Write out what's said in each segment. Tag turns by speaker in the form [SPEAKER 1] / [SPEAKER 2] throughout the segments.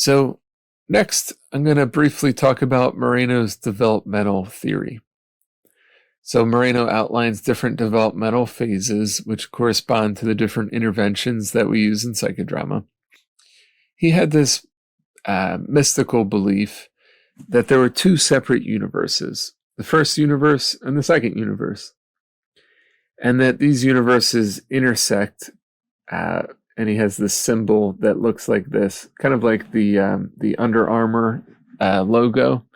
[SPEAKER 1] So next, I'm going to briefly talk about Moreno's developmental theory. So Moreno outlines different developmental phases which correspond to the different interventions that we use in psychodrama. He had this mystical belief that there were two separate universes, the first universe and the second universe, and that these universes intersect, and he has this symbol that looks like this, kind of like the Under Armour logo,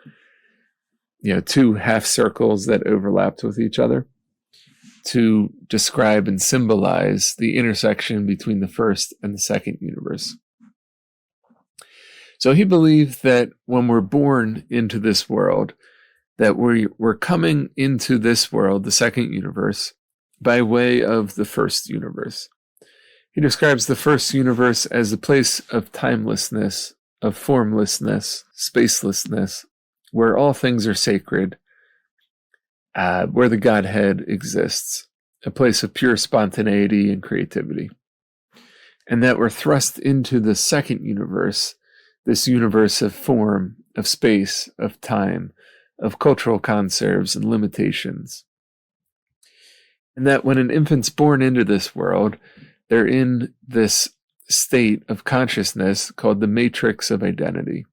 [SPEAKER 1] two half circles that overlapped with each other to describe and symbolize the intersection between the first and the second universe. So he believed that when we're born into this world, that we're coming into this world, the second universe, by way of the first universe. He describes the first universe as a place of timelessness, of formlessness, spacelessness, where all things are sacred, where the Godhead exists, a place of pure spontaneity and creativity. And that we're thrust into the second universe, this universe of form, of space, of time, of cultural conserves and limitations. And that when an infant's born into this world, they're in this state of consciousness called the matrix of identity.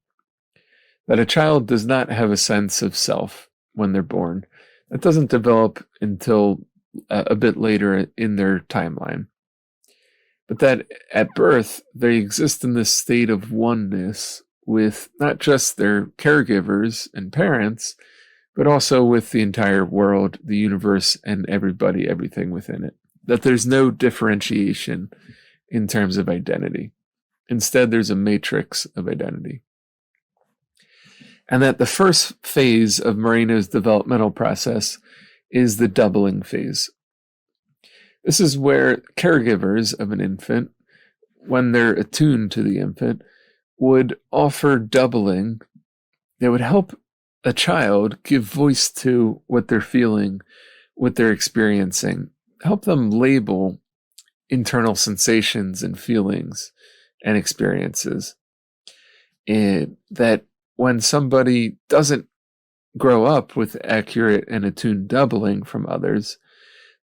[SPEAKER 1] That a child does not have a sense of self when they're born. That doesn't develop until a bit later in their timeline. But that at birth, they exist in this state of oneness with not just their caregivers and parents, but also with the entire world, the universe, and everybody, everything within it. That there's no differentiation in terms of identity. Instead, there's a matrix of identity. And that the first phase of Moreno's developmental process is the doubling phase. This is where caregivers of an infant, when they're attuned to the infant, would offer doubling that would help a child give voice to what they're feeling, what they're experiencing, help them label internal sensations and feelings and experiences. And that when somebody doesn't grow up with accurate and attuned doubling from others,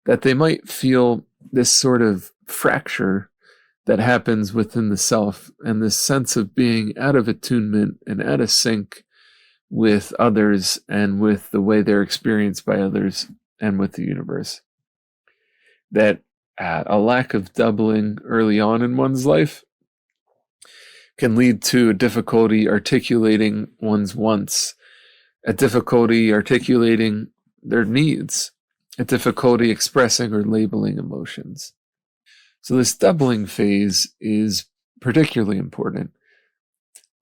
[SPEAKER 1] that they might feel this sort of fracture that happens within the self and this sense of being out of attunement and out of sync with others and with the way they're experienced by others and with the universe. That a lack of doubling early on in one's life can lead to a difficulty articulating one's wants, a difficulty articulating their needs, a difficulty expressing or labeling emotions. So this doubling phase is particularly important.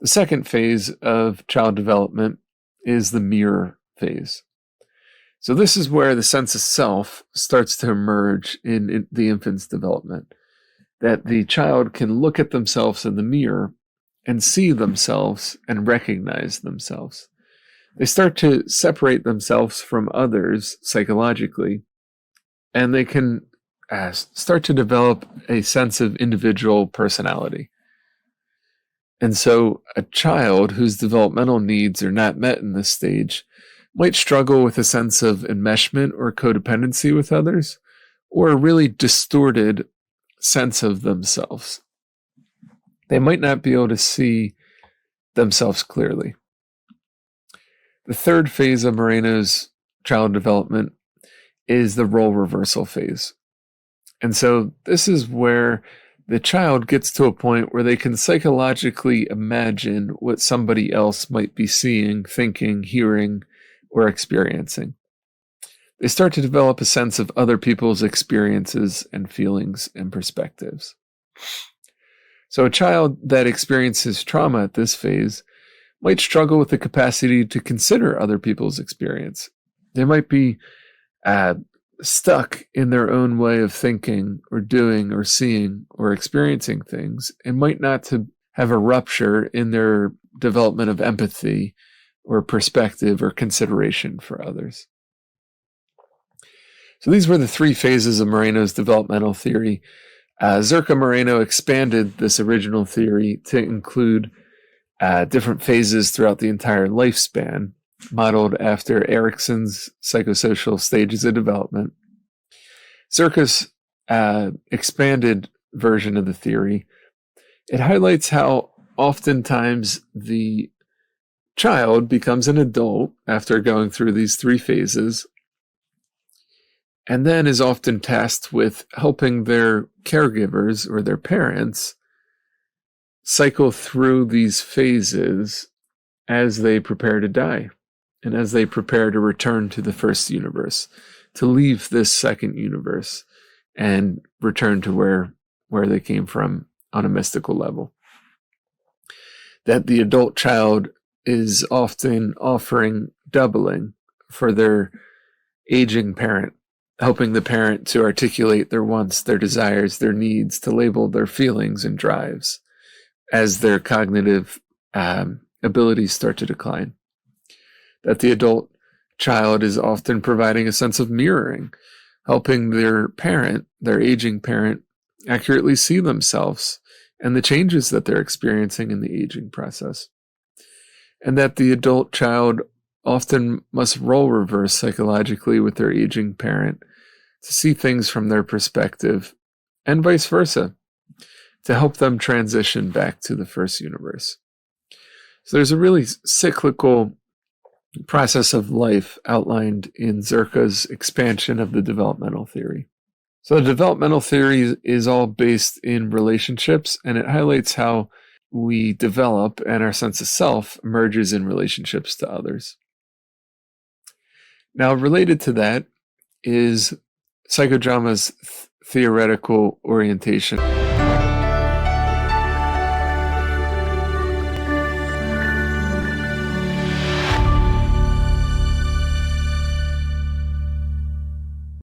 [SPEAKER 1] The second phase of child development is the mirror phase. So this is where the sense of self starts to emerge in the infant's development, that the child can look at themselves in the mirror and see themselves and recognize themselves. They start to separate themselves from others psychologically, and they can start to develop a sense of individual personality. And so a child whose developmental needs are not met in this stage might struggle with a sense of enmeshment or codependency with others, or a really distorted sense of themselves. They might not be able to see themselves clearly. The third phase of Moreno's child development is the role reversal phase. And so this is where the child gets to a point where they can psychologically imagine what somebody else might be seeing, thinking, hearing, or experiencing. They start to develop a sense of other people's experiences and feelings and perspectives. So a child that experiences trauma at this phase might struggle with the capacity to consider other people's experience. They might be stuck in their own way of thinking or doing or seeing or experiencing things, and might not to have a rupture in their development of empathy or perspective or consideration for others. So these were the three phases of Moreno's developmental theory. Zerka Moreno expanded this original theory to include different phases throughout the entire lifespan, modeled after Erikson's psychosocial stages of development. Zerka's expanded version of the theory, it highlights how oftentimes the child becomes an adult after going through these three phases, and then is often tasked with helping their caregivers or their parents cycle through these phases as they prepare to die and as they prepare to return to the first universe, to leave this second universe and return to where they came from on a mystical level. That the adult child is often offering doubling for their aging parent, helping the parent to articulate their wants, their desires, their needs, to label their feelings and drives as their cognitive abilities start to decline. That the adult child is often providing a sense of mirroring, helping their parent, their aging parent, accurately see themselves and the changes that they're experiencing in the aging process. And that the adult child often must role reverse psychologically with their aging parent to see things from their perspective, and vice versa, to help them transition back to the first universe. So there's a really cyclical process of life outlined in Zerka's expansion of the developmental theory. So the developmental theory is all based in relationships, and it highlights how we develop and our sense of self emerges in relationships to others. Now, related to that is psychodrama's theoretical orientation.